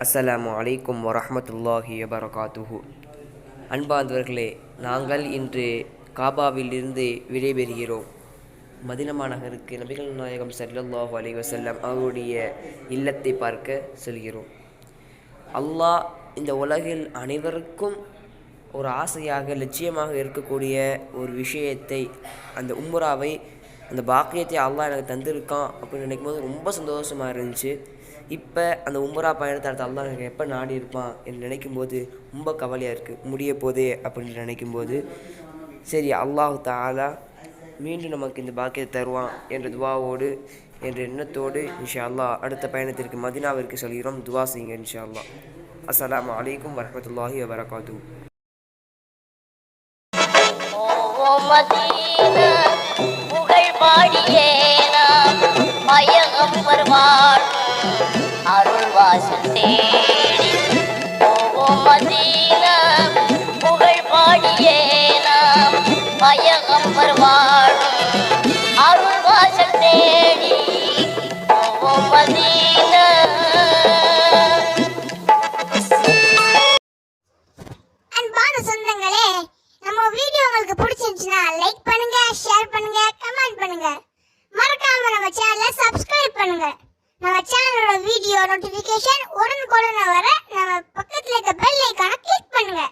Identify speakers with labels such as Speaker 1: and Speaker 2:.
Speaker 1: அஸ்ஸலாமு அலைக்கும் வரஹ்மத்துல்லாஹி வபரகாத்துஹு. அன்பார்ந்தவர்களே, நாங்கள் இன்று காபாவிலிருந்து விடைபெறுகிறோம். மதீனா நகருக்கு நபிகள் நாயகம் ஸல்லல்லாஹு அலைஹி வஸல்லம் அவருடைய இல்லத்தை பார்க்க செல்கிறோம். அல்லாஹ் இந்த உலகில் அனைவருக்கும் ஒரு ஆசையாக லட்சியமாக இருக்கக்கூடிய ஒரு விஷயத்தை, அந்த உம்ராவை, அந்த பாக்கியத்தை அல்லாஹ் எனக்கு தந்திருக்கான் அப்படின்னு நினைக்கும் போது ரொம்ப சந்தோஷமாக இருந்துச்சு. இப்போ அந்த உம்ரா பயணத்தை அடுத்த அல்லாஹ் எனக்கு எப்போ நாடி இருப்பான் என்று நினைக்கும்போது ரொம்ப கவலையாக இருக்குது. முடிய போதே அப்படின்னு நினைக்கும்போது, சரி அல்லாஹ் தஆலா மீண்டும் நமக்கு இந்த பாக்கியத்தை தருவான் என்ற துவாவோடு, என்ற எண்ணத்தோடு இன்ஷா அல்லாஹ் அடுத்த பயணத்திற்கு மதீனாவிற்கு செல்கிறோம். துவா செய்யுங்க இன்ஷா அல்லாஹ். அஸ்ஸலாமு அலைக்கும் வரஹ்மத்துல்லாஹி வபரகாத்துஹு.
Speaker 2: மதீனா புகழ் பாடியே நாம் மயகம் வருவார் அருள் வாசல் தேடி போவோம். மதீனா புகழ் பாடியே நாம் மயகம் வருவார் அருள் வாசல் தேடி போவோம். மதீனா
Speaker 3: சொந்தங்களே, நம்ம வீடியோ உங்களுக்கு பிடிச்சிருந்துச்சுன்னா லைக் பண்ணுங்க, ஷேர் பண்ணுங்க, கமெண்ட் பண்ணுங்க. மறக்காம நம்ம சேனலை சப்ஸ்கிரைப் பண்ணுங்க. நம்ம சேனலோட வீடியோ நோட்டிபிகேஷன் உடனுக்குடன் வர நம்ம பக்கத்துல இருக்க பெல் ஐகானை கிளிக் பண்ணுங்க.